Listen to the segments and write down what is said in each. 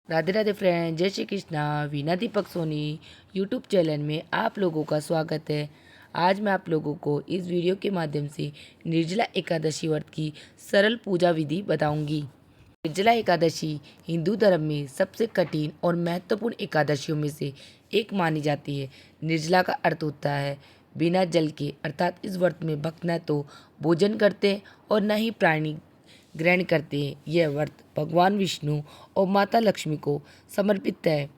Radhe Radhe friend, जय Shri Krishna. Veena Deepak Soni YouTube channel में आप लोगों का स्वागत है। आज मैं आप लोगों को इस वीडियो के माध्यम से निर्जला एकादशी व्रत की सरल पूजा विधि बताऊंगी। निर्जला एकादशी हिंदू धर्म में सबसे कठिन और महत्वपूर्ण एकादशियों में से एक मानी जाती है। निर्जला का अर्थ होता है बिना जल के, अर्थात इस व्रत में भक्त न तो भोजन करते और न ही प्राणी ग्रहण करते हैं। यह व्रत भगवान विष्णु और माता लक्ष्मी को समर्पित है।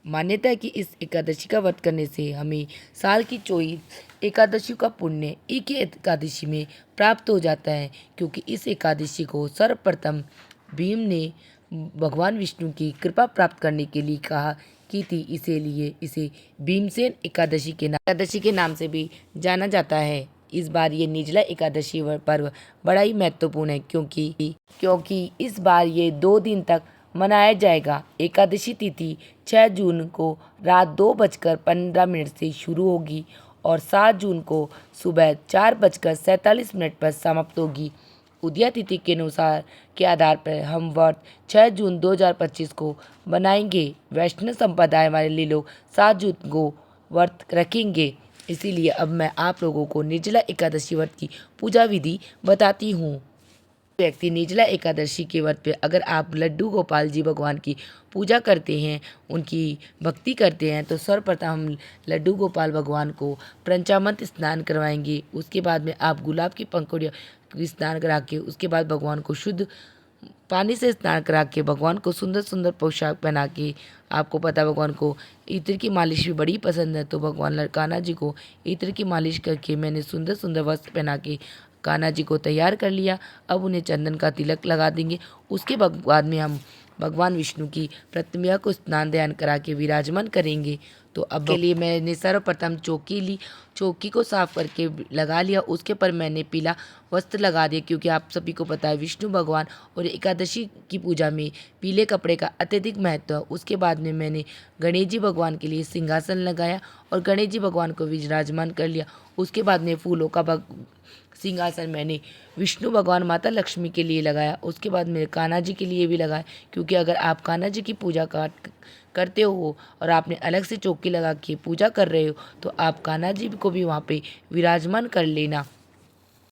मान्यता है कि इस एकादशी का व्रत करने से हमें साल की 24 एकादशियों का पुण्य एक ही एकादशी में प्राप्त हो जाता है, क्योंकि इस एकादशी को सर्वप्रथम भीम ने भगवान विष्णु की कृपा प्राप्त करने के लिए कहा की थी। इसीलिए इसे भीमसेन एकादशी के नाम से भी जाना जाता है। इस बार ये निर्जला एकादशी पर्व बड़ा ही महत्वपूर्ण है, क्योंकि इस बार ये 2 दिन तक मनाया जाएगा। एकादशी तिथि 6 जून को रात 2:15 से शुरू होगी और 7 जून को सुबह 4:47 पर समाप्त होगी। उदया तिथि के अनुसार के आधार पर हम व्रत 6 जून 2025 को बनाएंगे। वैष्णव संप्रदाय वाले लोग 7 जून को व्रत रखेंगे। इसीलिए अब मैं आप लोगों को निर्जला एकादशी व्रत की पूजा विधि बताती हूँ। व्यक्ति निर्जला एकादशी के व्रत पे अगर आप लड्डू गोपाल जी भगवान की पूजा करते हैं, उनकी भक्ति करते हैं, तो सर्वप्रथम हम लड्डू गोपाल भगवान को पंचामृत स्नान करवाएंगे। उसके बाद में आप गुलाब की पंखुड़ियाँ स्नान करा के उसके बाद भगवान को शुद्ध पानी से स्नान करा के भगवान को सुंदर सुंदर पोशाक पहना के, आपको पता है भगवान को इत्र की मालिश भी बड़ी पसंद है, तो भगवान कान्हा जी को इत्र की मालिश करके मैंने सुंदर सुंदर वस्त्र पहना के कान्हा जी को तैयार कर लिया। अब उन्हें चंदन का तिलक लगा देंगे। उसके बाद में हम भगवान विष्णु की प्रतिमा को स्नान ध्यान करा के विराजमान करेंगे। तो अब के लिए मैंने सर्वप्रथम चौकी ली, चौकी को साफ करके लगा लिया। उसके ऊपर मैंने पीला वस्त्र लगा दिया, क्योंकि आप सभी को पता है विष्णु भगवान और एकादशी की पूजा में पीले कपड़े का अत्यधिक महत्व है। उसके बाद में मैंने गणेश जी भगवान के लिए सिंहासन लगाया और गणेश जी भगवान को विराजमान कर लिया। उसके बाद में फूलों का सिंहासन मैंने विष्णु भगवान माता लक्ष्मी के लिए लगाया। उसके बाद मेरे कान्हा जी के लिए भी लगाया, क्योंकि अगर आप कान्हा जी की पूजा करते हो और आपने अलग से चौकी लगा के पूजा कर रहे हो, तो आप कान्हा जी को भी वहाँ पे विराजमान कर लेना।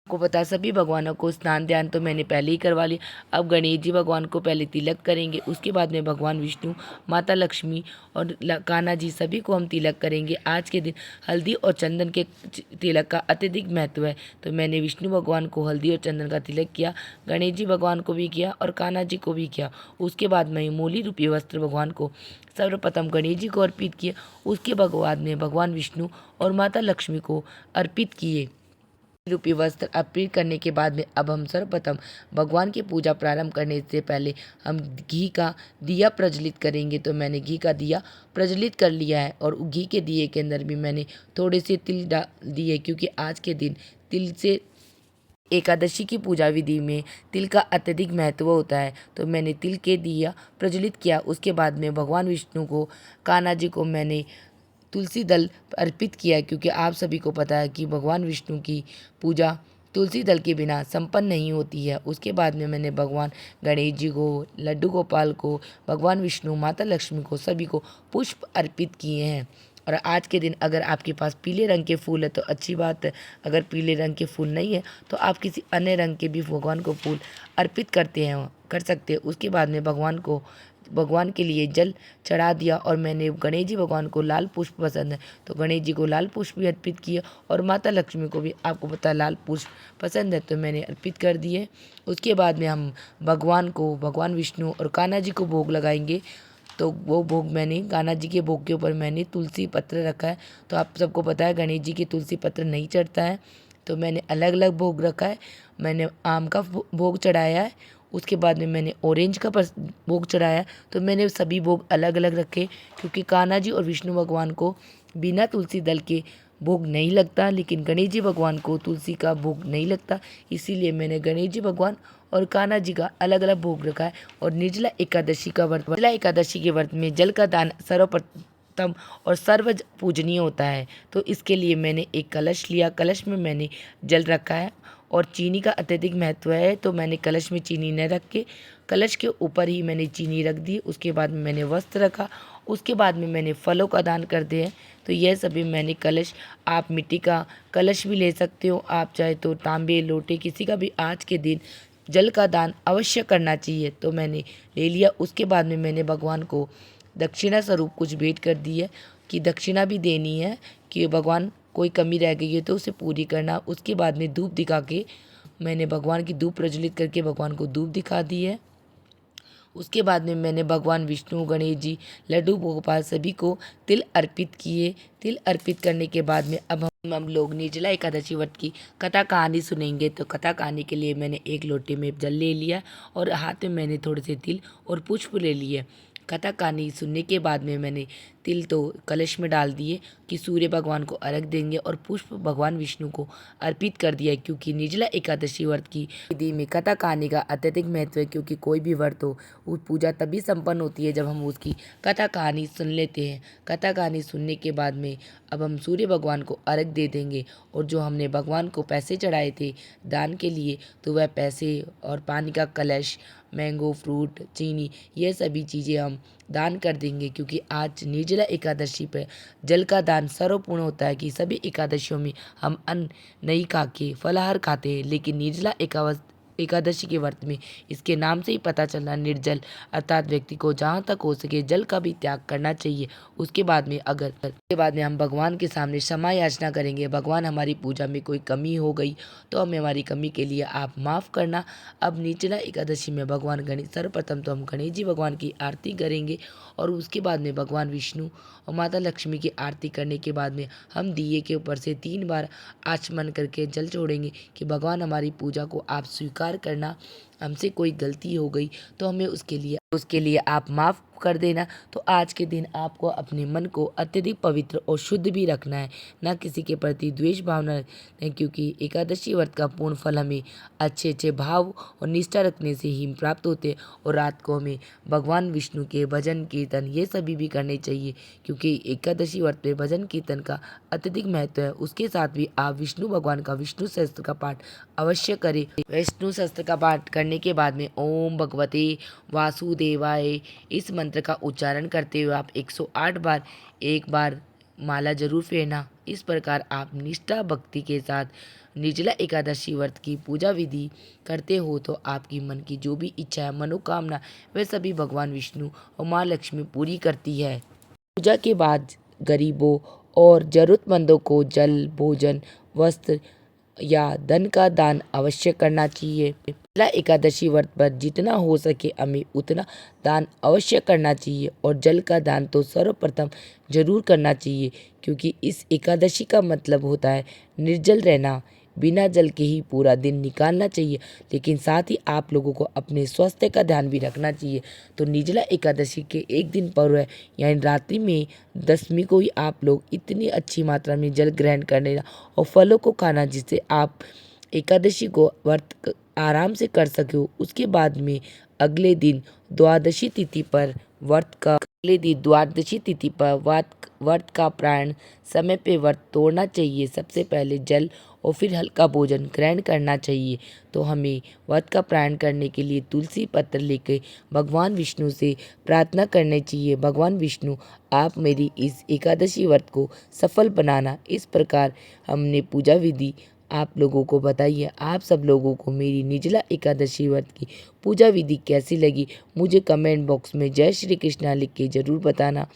आपको पता सभी भगवानों को स्नान ध्यान तो मैंने पहले ही करवा लिया। अब गणेश जी भगवान को पहले तिलक करेंगे, उसके बाद में भगवान विष्णु माता लक्ष्मी और कान्हा जी सभी को हम तिलक करेंगे। आज के दिन हल्दी और चंदन के तिलक का अत्यधिक महत्व है, तो मैंने विष्णु भगवान को हल्दी और चंदन का तिलक किया, गणेश जी भगवान को भी किया और कान्हा जी को भी किया। उसके बाद मैं मूली रूपी वस्त्र भगवान को सर्वप्रथम गणेश जी को अर्पित किया। उसके बाद में भगवान विष्णु और माता लक्ष्मी को अर्पित किए। रूपी वस्त्र अर्पित करने के बाद में अब हम सर्वप्रथम भगवान की पूजा प्रारंभ करने से पहले हम घी का दिया प्रज्वलित करेंगे। तो मैंने घी का दिया प्रज्वलित कर लिया है और घी के दिए के अंदर भी मैंने थोड़े से तिल डाल दिए, क्योंकि आज के दिन तिल से एकादशी की पूजा विधि में तिल का अत्यधिक महत्व होता है। तो मैंने तिल के दिया प्रज्वलित किया। उसके बाद में भगवान विष्णु को, कान्हा जी को मैंने तुलसी दल अर्पित किया, क्योंकि आप सभी को पता है कि भगवान विष्णु की पूजा तुलसी दल के बिना संपन्न नहीं होती है। उसके बाद में मैंने भगवान गणेश जी को, लड्डू गोपाल को, भगवान विष्णु, माता लक्ष्मी को सभी को पुष्प अर्पित किए हैं। और आज के दिन अगर आपके पास पीले रंग के फूल है तो अच्छी बात है, अगर पीले रंग के फूल नहीं है तो आप किसी अन्य रंग के भी भगवान को फूल अर्पित कर सकते हैं। उसके बाद में भगवान के लिए जल चढ़ा दिया और मैंने गणेश जी भगवान को लाल पुष्प पसंद है, तो गणेश जी को लाल पुष्प भी अर्पित किया और माता लक्ष्मी को भी, आपको पता है, लाल पुष्प पसंद है, तो मैंने अर्पित कर दिए। उसके बाद में हम भगवान विष्णु और कान्हा जी को भोग लगाएंगे। तो वो भोग मैंने कान्हा जी के भोग के ऊपर मैंने तुलसी पत्र रखा है। तो आप सबको पता है गणेश जी की तुलसी पत्र नहीं चढ़ता है, तो मैंने अलग अलग भोग रखा है। मैंने आम का भोग चढ़ाया है, उसके बाद में मैंने ऑरेंज का भोग चढ़ाया। तो मैंने सभी भोग अलग अलग रखे, क्योंकि कान्हा जी और विष्णु भगवान को बिना तुलसी दल के भोग नहीं लगता, लेकिन गणेश जी भगवान को तुलसी का भोग नहीं लगता। इसीलिए मैंने गणेश जी भगवान और कान्हा जी का अलग अलग भोग रखा है। और निर्जला एकादशी के व्रत में जल का दान सर्वप्रथम और सर्व पूजनीय होता है। तो इसके लिए मैंने एक कलश लिया, कलश में मैंने जल रखा है और चीनी का अत्यधिक महत्व है, तो मैंने कलश में चीनी न रख के कलश के ऊपर ही मैंने चीनी रख दी। उसके बाद में मैंने वस्त्र रखा, उसके बाद में मैंने फलों का दान कर दिया। तो यह सभी मैंने कलश, आप मिट्टी का कलश भी ले सकते हो, आप चाहे तो तांबे लोटे किसी का भी आज के दिन जल का दान अवश्य करना चाहिए। तो मैंने ले लिया। उसके बाद में मैंने भगवान को दक्षिणा स्वरूप कुछ भेंट कर दी है कि दक्षिणा भी देनी है कि भगवान कोई कमी रह गई है तो उसे पूरी करना। उसके बाद में धूप दिखा के मैंने भगवान की धूप प्रज्वलित करके भगवान को धूप दिखा दी है। उसके बाद में मैंने भगवान विष्णु, गणेश जी, लड्डू गोपाल सभी को तिल अर्पित किए। तिल अर्पित करने के बाद में अब हम लोग निर्जला एकादशी व्रत की कथा कहानी सुनेंगे। तो कथा कहानी के लिए मैंने एक लोटे में जल ले लिया और हाथ में मैंने थोड़े से तिल और पुष्प ले लिए। कथा कहानी सुनने के बाद में मैंने तिल तो कलश में डाल दिए कि सूर्य भगवान को अर्घ देंगे और पुष्प भगवान विष्णु को अर्पित कर दिया, क्योंकि निर्जला एकादशी व्रत की विधि में कथा कहानी का अत्यधिक महत्व है। क्योंकि कोई भी व्रत हो, वो पूजा तभी संपन्न होती है जब हम उसकी कथा कहानी सुन लेते हैं। कथा कहानी सुनने के बाद में अब हम सूर्य भगवान को अर्घ दे देंगे और जो हमने भगवान को पैसे चढ़ाए थे दान के लिए, तो वह पैसे और पानी का कलश, मैंगो, फ्रूट, चीनी, ये सभी चीज़ें हम दान कर देंगे। क्योंकि आज निर्जला एकादशी पर जल का दान सर्वपूर्ण होता है कि सभी एकादशियों में हम अन्न नहीं खा के फलाहार खाते हैं, लेकिन निर्जला एकादशी के व्रत में इसके नाम से ही पता चलना निर्जल, अर्थात व्यक्ति को जहाँ तक हो सके जल का भी त्याग करना चाहिए। उसके बाद में हम भगवान के सामने क्षमा याचना करेंगे। भगवान, हमारी पूजा में कोई कमी हो गई तो हमें हमारी कमी के लिए आप माफ़ करना। अब निर्जला एकादशी में भगवान गणेश, सर्वप्रथम तो हम गणेश जी भगवान की आरती करेंगे और उसके बाद में भगवान विष्णु और माता लक्ष्मी की आरती करने के बाद में हम दिए के ऊपर से 3 बार आचमन करके जल छोड़ेंगे कि भगवान हमारी पूजा को आप स्वीकार करना। हमसे कोई गलती हो गई तो हमें उसके लिए आप माफ़ कर देना। तो आज के दिन आपको अपने मन को अत्यधिक पवित्र और शुद्ध भी रखना है, ना किसी के प्रति द्वेष भावना रखना है, क्योंकि एकादशी व्रत का पूर्ण फल हमें अच्छे भाव और निष्ठा रखने से ही प्राप्त होते हैं। और रात को हमें भगवान विष्णु के भजन कीर्तन ये सभी भी करने चाहिए, क्योंकि एकादशी व्रत में भजन कीर्तन का अत्यधिक महत्व है। उसके साथ भी आप विष्णु भगवान का विष्णु सहस्त्र का पाठ अवश्य करें। विष्णु सहस्त्र का पाठ करने के बाद में ओम भगवते वासुदेवाय इस मंत्र का उच्चारण करते हुए आप 108 बार एक बार माला जरूर फेरना। इस प्रकार आप निष्ठा भक्ति के साथ निर्जला एकादशी व्रत की पूजा विधि करते हो तो आपकी मन की जो भी इच्छा है, मनोकामना, वह सभी भगवान विष्णु और माँ लक्ष्मी पूरी करती है। पूजा के बाद गरीबों और जरूरतमंदों को जल, भोजन, वस्त्र या धन का दान अवश्य करना चाहिए। निर्जला एकादशी व्रत पर जितना हो सके हमें उतना दान अवश्य करना चाहिए और जल का दान तो सर्वप्रथम जरूर करना चाहिए, क्योंकि इस एकादशी का मतलब होता है निर्जल रहना। बिना जल के ही पूरा दिन निकालना चाहिए, लेकिन साथ ही आप लोगों को अपने स्वास्थ्य का ध्यान भी रखना चाहिए। तो निर्जला एकादशी के एक दिन पूर्व है, यानी रात्रि में दशमी को ही आप लोग इतनी अच्छी मात्रा में जल ग्रहण करने और फलों को खाना, जिससे आप एकादशी को व्रत आराम से कर सको। उसके बाद में अगले दिन द्वादशी तिथि पर व्रत का प्राण समय पे व्रत तोड़ना चाहिए। सबसे पहले जल और फिर हल्का भोजन ग्रहण करना चाहिए। तो हमें व्रत का प्राण करने के लिए तुलसी पत्र लेकर भगवान विष्णु से प्रार्थना करनी चाहिए। भगवान विष्णु, आप मेरी इस एकादशी व्रत को सफल बनाना। इस प्रकार हमने पूजा विधि आप लोगों को बताई है। आप सब लोगों को मेरी निर्जला एकादशी व्रत की पूजा विधि कैसी लगी, मुझे कमेंट बॉक्स में जय श्री कृष्णा लिख के ज़रूर बताना।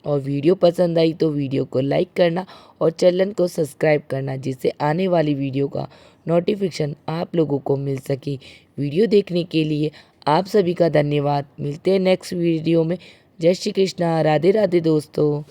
और वीडियो पसंद आई तो वीडियो को लाइक करना और चैनल को सब्सक्राइब करना, जिससे आने वाली वीडियो का नोटिफिकेशन आप लोगों को मिल सके। वीडियो देखने के लिए आप सभी का धन्यवाद। मिलते हैं नेक्स्ट वीडियो में। जय श्री कृष्णा, राधे राधे दोस्तों।